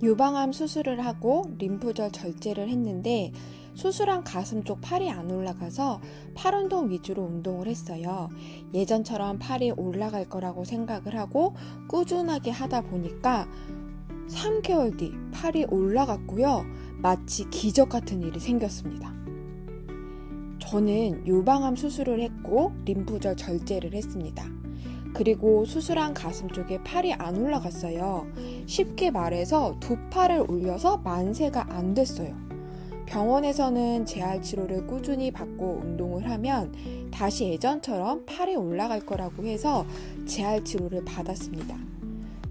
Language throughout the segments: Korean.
유방암 수술을 하고 림프절 절제를 했는데 수술한 가슴 쪽 팔이 안 올라가서 팔 운동 위주로 운동을 했어요. 예전처럼 팔이 올라갈 거라고 생각을 하고 꾸준하게 하다 보니까 3개월 뒤 팔이 올라갔고요. 마치 기적 같은 일이 생겼습니다. 저는 유방암 수술을 했고 림프절 절제를 했습니다. 그리고 수술한 가슴 쪽에 팔이 안 올라갔어요. 쉽게 말해서 두 팔을 올려서 만세가 안 됐어요. 병원에서는 재활 치료를 꾸준히 받고 운동을 하면 다시 예전처럼 팔이 올라갈 거라고 해서 재활 치료를 받았습니다.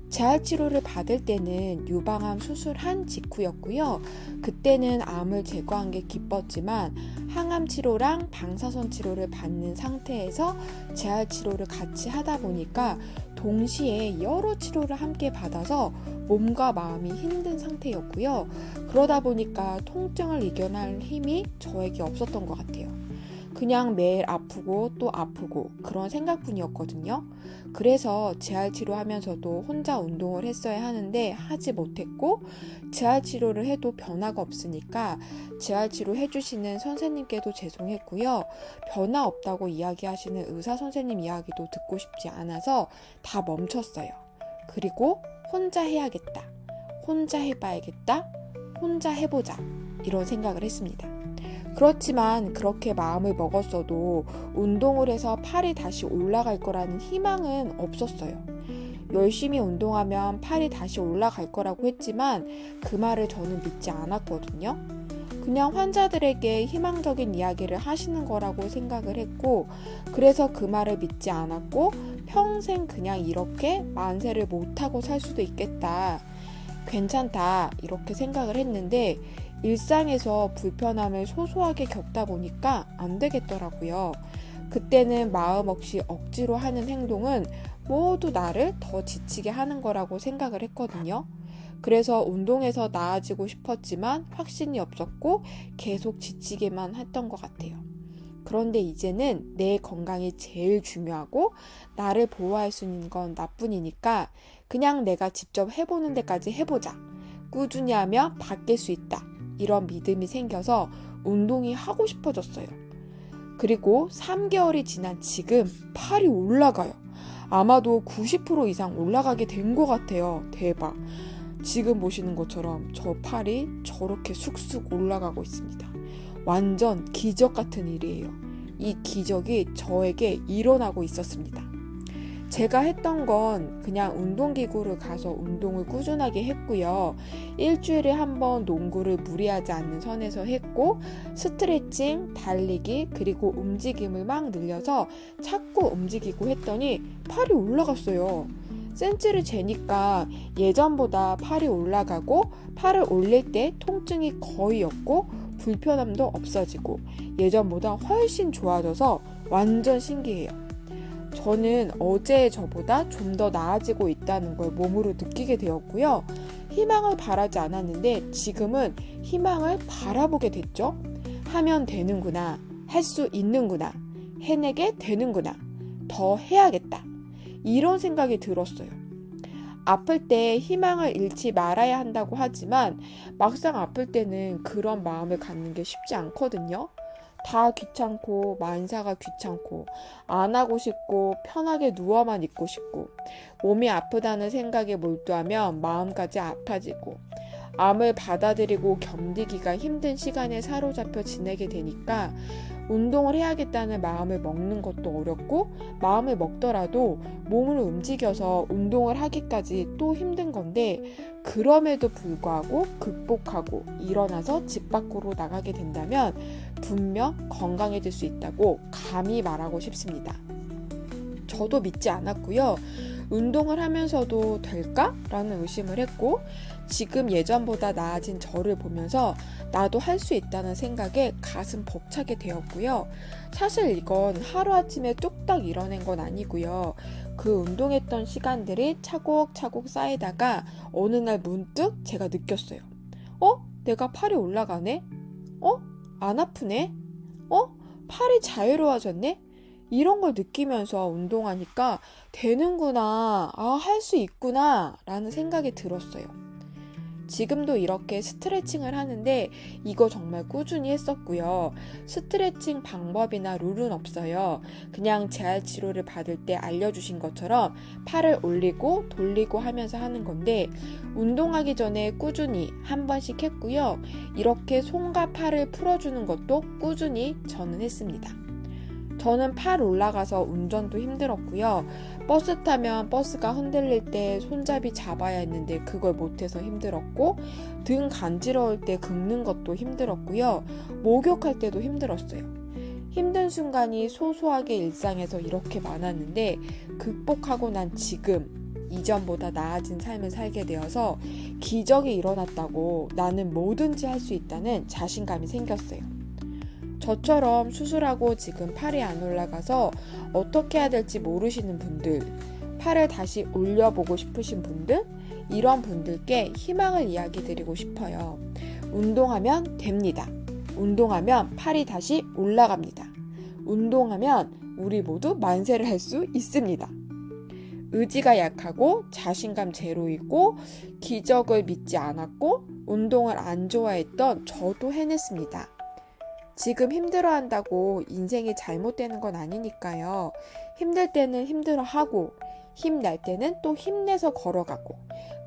재활 치료를 받을 때는 유방암 수술한 직후였고요. 그때는 암을 제거한 게 기뻤지만 항암 치료랑 방사선 치료를 받는 상태에서 재활 치료를 같이 하다 보니까 동시에 여러 치료를 함께 받아서 몸과 마음이 힘든 상태였고요. 그러다 보니까 통증을 이겨낼 힘이 저에게 없었던 것 같아요. 그냥 매일 아프고 또 아프고 그런 생각뿐이었거든요. 그래서 재활치료하면서도 혼자 운동을 했어야 하는데 하지 못했고 재활치료를 해도 변화가 없으니까 재활치료 해주시는 선생님께도 죄송했고요. 변화 없다고 이야기하시는 의사 선생님 이야기도 듣고 싶지 않아서 다 멈췄어요. 그리고 혼자 해야겠다. 혼자 해봐야겠다. 혼자 해보자. 이런 생각을 했습니다. 그렇지만 그렇게 마음을 먹었어도 운동을 해서 팔이 다시 올라갈 거라는 희망은 없었어요. 열심히 운동하면 팔이 다시 올라갈 거라고 했지만 그 말을 저는 믿지 않았거든요. 그냥 환자들에게 희망적인 이야기를 하시는 거라고 생각을 했고 그래서 그 말을 믿지 않았고 평생 그냥 이렇게 만세를 못하고 살 수도 있겠다. 괜찮다 이렇게 생각을 했는데 일상에서 불편함을 소소하게 겪다 보니까 안 되겠더라고요. 그때는 마음 없이 억지로 하는 행동은 모두 나를 더 지치게 하는 거라고 생각을 했거든요. 그래서 운동에서 나아지고 싶었지만 확신이 없었고 계속 지치게만 했던 것 같아요. 그런데 이제는 내 건강이 제일 중요하고 나를 보호할 수 있는 건 나뿐이니까 그냥 내가 직접 해보는 데까지 해보자. 꾸준히 하면 바뀔 수 있다. 이런 믿음이 생겨서 운동이 하고 싶어졌어요. 그리고 3개월이 지난 지금 팔이 올라가요. 아마도 90% 이상 올라가게 된 것 같아요. 대박. 지금 보시는 것처럼 저 팔이 저렇게 쑥쑥 올라가고 있습니다. 완전 기적 같은 일이에요. 이 기적이 저에게 일어나고 있었습니다. 제가 했던 건 그냥 운동기구를 가서 운동을 꾸준하게 했고요. 일주일에 한 번 농구를 무리하지 않는 선에서 했고 스트레칭, 달리기, 그리고 움직임을 막 늘려서 자꾸 움직이고 했더니 팔이 올라갔어요. 센치를 재니까 예전보다 팔이 올라가고 팔을 올릴 때 통증이 거의 없고 불편함도 없어지고 예전보다 훨씬 좋아져서 완전 신기해요. 저는 어제의 저보다 좀 더 나아지고 있다는 걸 몸으로 느끼게 되었고요. 희망을 바라지 않았는데 지금은 희망을 바라보게 됐죠. 하면 되는구나. 할 수 있는구나. 해내게 되는구나. 더 해야겠다. 이런 생각이 들었어요. 아플 때 희망을 잃지 말아야 한다고 하지만 막상 아플 때는 그런 마음을 갖는 게 쉽지 않거든요. 다 귀찮고 만사가 귀찮고 안 하고 싶고 편하게 누워만 있고 싶고 몸이 아프다는 생각에 몰두하면 마음까지 아파지고 암을 받아들이고 견디기가 힘든 시간에 사로잡혀 지내게 되니까 운동을 해야겠다는 마음을 먹는 것도 어렵고 마음을 먹더라도 몸을 움직여서 운동을 하기까지 또 힘든 건데 그럼에도 불구하고 극복하고 일어나서 집 밖으로 나가게 된다면 분명 건강해질 수 있다고 감히 말하고 싶습니다. 저도 믿지 않았고요. 운동을 하면서도 될까? 라는 의심을 했고 지금 예전보다 나아진 저를 보면서 나도 할 수 있다는 생각에 가슴 벅차게 되었고요. 사실 이건 하루아침에 뚝딱 이뤄낸 건 아니고요. 그 운동했던 시간들이 차곡차곡 쌓이다가 어느 날 문득 제가 느꼈어요. 내가 팔이 올라가네? 안 아프네? 팔이 자유로워졌네? 이런 걸 느끼면서 운동하니까 되는구나, 할 수 있구나 라는 생각이 들었어요. 지금도 이렇게 스트레칭을 하는데 이거 정말 꾸준히 했었고요. 스트레칭 방법이나 룰은 없어요. 그냥 재활 치료를 받을 때 알려주신 것처럼 팔을 올리고 돌리고 하면서 하는 건데 운동하기 전에 꾸준히 한 번씩 했고요. 이렇게 손과 팔을 풀어주는 것도 꾸준히 저는 했습니다. 저는 팔 올라가서 운전도 힘들었고요. 버스 타면 버스가 흔들릴 때 손잡이 잡아야 했는데 그걸 못해서 힘들었고, 등 간지러울 때 긁는 것도 힘들었고요. 목욕할 때도 힘들었어요. 힘든 순간이 소소하게 일상에서 이렇게 많았는데 극복하고 난 지금 이전보다 나아진 삶을 살게 되어서 기적이 일어났다고, 나는 뭐든지 할 수 있다는 자신감이 생겼어요. 저처럼 수술하고 지금 팔이 안 올라가서 어떻게 해야 될지 모르시는 분들, 팔을 다시 올려보고 싶으신 분들, 이런 분들께 희망을 이야기 드리고 싶어요. 운동하면 됩니다. 운동하면 팔이 다시 올라갑니다. 운동하면 우리 모두 만세를 할 수 있습니다. 의지가 약하고 자신감 제로이고 기적을 믿지 않았고 운동을 안 좋아했던 저도 해냈습니다. 지금 힘들어한다고 인생이 잘못되는 건 아니니까요. 힘들 때는 힘들어하고 힘날 때는 또 힘내서 걸어가고,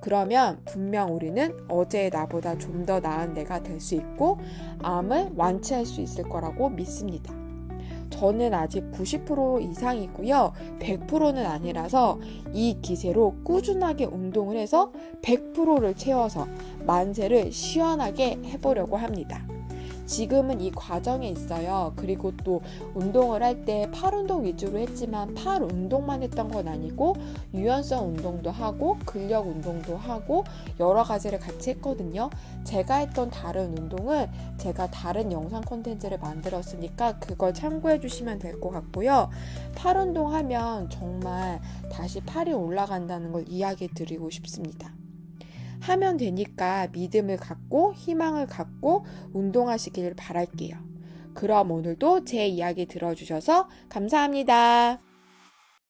그러면 분명 우리는 어제의 나보다 좀 더 나은 내가 될 수 있고 암을 완치할 수 있을 거라고 믿습니다. 저는 아직 90% 이상이고요. 100%는 아니라서 이 기세로 꾸준하게 운동을 해서 100%를 채워서 만세를 시원하게 해보려고 합니다. 지금은 이 과정에 있어요. 그리고 또 운동을 할 때 팔 운동 위주로 했지만 팔 운동만 했던 건 아니고 유연성 운동도 하고 근력 운동도 하고 여러 가지를 같이 했거든요. 제가 했던 다른 운동은 제가 다른 영상 콘텐츠를 만들었으니까 그걸 참고해 주시면 될 것 같고요. 팔 운동하면 정말 다시 팔이 올라간다는 걸 이야기 드리고 싶습니다. 하면 되니까 믿음을 갖고 희망을 갖고 운동하시길 바랄게요. 그럼 오늘도 제 이야기 들어주셔서 감사합니다.